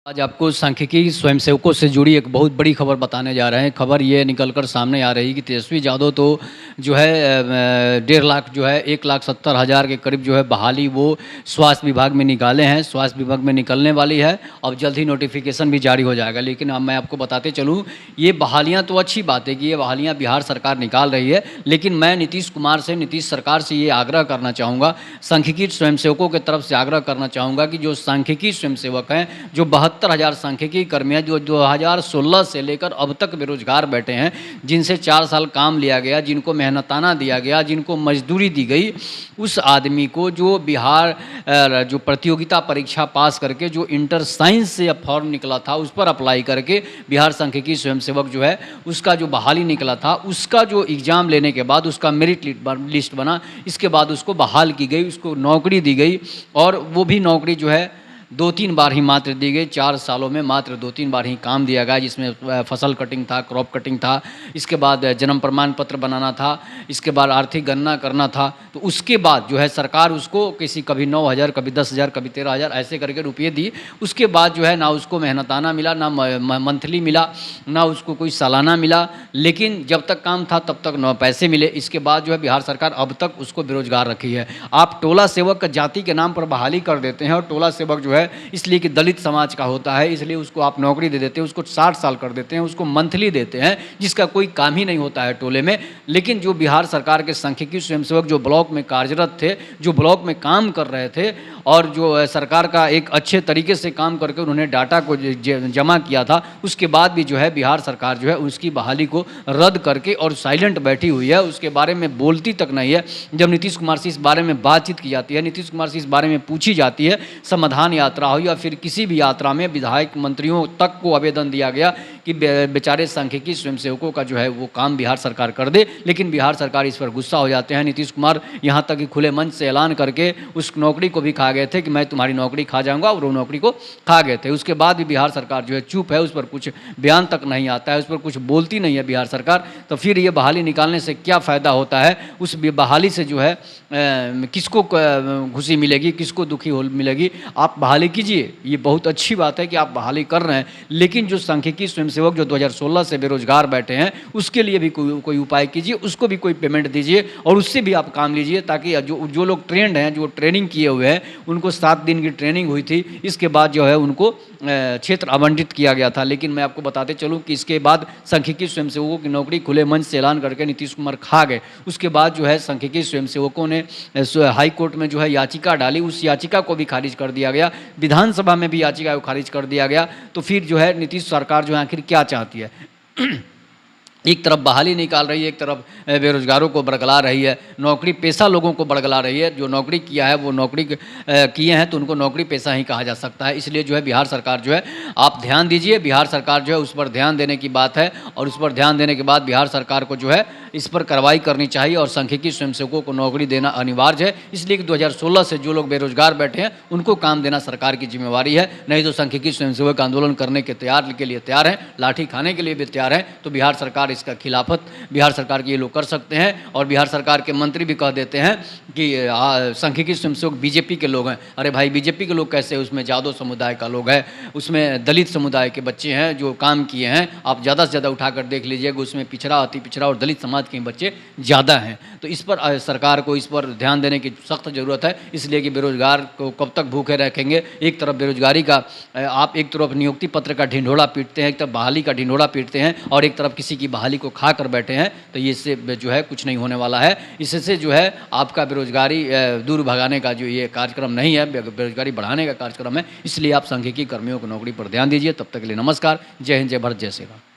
आज आपको सांख्यिकी स्वयंसेवकों से जुड़ी एक बहुत बड़ी खबर बताने जा रहे हैं। खबर ये निकलकर सामने आ रही है कि तेजस्वी यादव तो जो है 1.5 लाख जो है 1,70,000 के करीब जो है बहाली वो स्वास्थ्य विभाग में निकाले हैं। स्वास्थ्य विभाग में निकलने वाली है। अब जल्द ही नोटिफिकेशन भी जारी हो जाएगा। लेकिन अब मैं आपको बताते चलूँ, ये बहालियाँ तो अच्छी बात है कि ये बहालियाँ बिहार सरकार निकाल रही है, लेकिन मैं नीतीश सरकार से ये आग्रह करना चाहूँगा, सांख्यिकी स्वयंसेवकों की तरफ से आग्रह करना चाहूँगा कि जो सांख्यिकी स्वयंसेवक हैं, जो 72,000 सांख्यिकी कर्मी हैं, जो 2016 से लेकर अब तक बेरोजगार बैठे हैं, जिनसे 4 साल काम लिया गया, जिनको मेहनताना दिया गया, जिनको मजदूरी दी गई, उस आदमी को जो बिहार जो प्रतियोगिता परीक्षा पास करके जो इंटर साइंस से फॉर्म निकला था उस पर अप्लाई करके बिहार सांख्यिकी स्वयंसेवक जो है उसका जो बहाली निकला था, उसका जो एग्ज़ाम लेने के बाद उसका मेरिट लिस्ट बना, इसके बाद उसको बहाल की गई, उसको नौकरी दी गई। और वो भी नौकरी जो है 2-3 बार ही मात्र दी गई। 4 सालों में मात्र 2-3 बार ही काम दिया गया, जिसमें फसल कटिंग था, क्रॉप कटिंग था, इसके बाद जन्म प्रमाण पत्र बनाना था, इसके बाद आर्थिक गणना करना था। तो उसके बाद जो है सरकार उसको कभी 9,000, कभी 10,000, कभी 13,000 ऐसे करके रुपये दी। उसके बाद जो है ना उसको मेहनताना मिला, ना मंथली मिला, ना उसको कोई सालाना मिला, लेकिन जब तक काम था तब तक 9 पैसे मिले। इसके बाद जो है बिहार सरकार अब तक उसको बेरोजगार रखी है। आप टोला सेवक जाति के नाम पर बहाली कर देते हैं, और टोला सेवक जो है इसलिए कि दलित समाज का होता है, इसलिए उसको आप नौकरी दे देते हैं, उसको 60 साल कर देते हैं, उसको मंथली देते हैं, जिसका कोई काम ही नहीं होता है टोले में। लेकिन जो बिहार सरकार के सांख्यिकी स्वयंसेवक जो ब्लॉक में कार्यरत थे, जो ब्लॉक में काम कर रहे थे, और जो सरकार का एक अच्छे तरीके से काम करके उन्होंने डाटा को जमा किया था, उसके बाद भी जो है बिहार सरकार जो है उसकी बहाली को रद्द करके और साइलेंट बैठी हुई है, उसके बारे में बोलती तक नहीं है। जब नीतीश कुमार से इस बारे में बातचीत की जाती है, नीतीश कुमार से इस बारे में पूछी जाती है, समाधान यात्रा हो या फिर किसी भी यात्रा में विधायक मंत्रियों तक को आवेदन दिया गया कि बेचारे सांख्यिकी स्वयंसेवकों का जो है वो काम बिहार सरकार कर दे, लेकिन बिहार सरकार इस पर गुस्सा हो जाते हैं। नीतीश कुमार यहाँ तक कि खुले मंच से ऐलान करके उस नौकरी को भी खा गए थे कि मैं तुम्हारी नौकरी खा जाऊंगा, और वो नौकरी को खा गए थे। उसके बाद भी बिहार सरकार जो है चुप है, उस पर कुछ बयान तक नहीं आता है, उस पर कुछ बोलती नहीं है बिहार सरकार। तो फिर ये बहाली निकालने से क्या फ़ायदा होता है? उस बहाली से जो है किसको खुशी मिलेगी, किसको दुखी मिलेगी? आप बहाली कीजिए, ये बहुत अच्छी बात है कि आप बहाली कर रहे हैं, लेकिन जो सांख्यिकी स्वयंसेवक जो 2016 से बेरोजगार बैठे हैं उसके लिए भी कोई उपाय कीजिए, उसको भी कोई पेमेंट दीजिए, और उससे भी आप काम लीजिए, ताकि जो लोग ट्रेंड हैं, जो ट्रेनिंग किए हुए हैं, उनको 7 दिन की ट्रेनिंग हुई थी, इसके बाद जो है उनको क्षेत्र आवंटित किया गया था। लेकिन मैं आपको बताते चलूँ कि इसके बाद सांख्यिकी स्वयंसेवकों की नौकरी खुले मंच से ऐलान करके नीतीश कुमार खा गए। उसके बाद जो है सांख्यिकी स्वयंसेवकों ने हाई कोर्ट में जो है याचिका डाली, उस याचिका को भी खारिज कर दिया गया, विधानसभा में भी याचिका को खारिज कर दिया गया। तो फिर जो है नीतीश सरकार जो है आखिर क्या चाहती है? एक तरफ बहाली निकाल रही है, एक तरफ बेरोजगारों को बरगला रही है, नौकरी पेशा लोगों को बरगला रही है। जो नौकरी किया है वो नौकरी किए हैं तो उनको नौकरी पेशा ही कहा जा सकता है। इसलिए जो है बिहार सरकार जो है आप ध्यान दीजिए, बिहार सरकार जो है उस पर ध्यान देने की बात है, और उस पर ध्यान देने के बाद बिहार सरकार को जो है इस पर कार्रवाई करनी चाहिए, और सांख्यिकी स्वयंसेवकों को नौकरी देना अनिवार्य है। इसलिए कि 2016 से जो लोग बेरोजगार बैठे हैं उनको काम देना सरकार की जिम्मेवारी है। नहीं तो सांख्यिकी स्वयंसेवक आंदोलन करने के लिए तैयार हैं, लाठी खाने के लिए भी तैयार हैं। तो बिहार सरकार इसका खिलाफत बिहार सरकार के ये लोग कर सकते हैं, और बिहार सरकार के मंत्री भी कह देते हैं कि सांख्यिकी स्वयंसेवक बीजेपी के लोग हैं। अरे भाई, बीजेपी के लोग कैसे? उसमें यादव समुदाय का लोग है, उसमें दलित समुदाय के बच्चे हैं जो काम किए हैं। आप ज़्यादा से ज़्यादा उठाकर देख लीजिएगा, उसमें पिछड़ा, अति पिछड़ा और दलित समाज के बच्चे ज़्यादा हैं। तो इस पर सरकार को इस पर ध्यान देने की सख्त ज़रूरत है, इसलिए कि बेरोजगार को कब तक भूखे रखेंगे? एक तरफ बेरोजगारी का आप एक तरफ नियुक्ति पत्र का ढिंढोरा पीटते हैं, एक तरफ बहाली का ढिंढोरा पीटते हैं, और एक तरफ किसी की बहाली को खा कर बैठे हैं। तो ये इससे जो है कुछ नहीं होने वाला है। इससे जो है आपका बेरोजगारी दूर भगाने का जो ये कार्यक्रम नहीं है, बेरोजगारी बढ़ाने का कार्यक्रम है। इसलिए आप सांख्यिकी कर्मियों को नौकरी पर ध्यान दीजिए। तब तक के लिए नमस्कार। जय हिंद, जय भारत, जय श्री राम।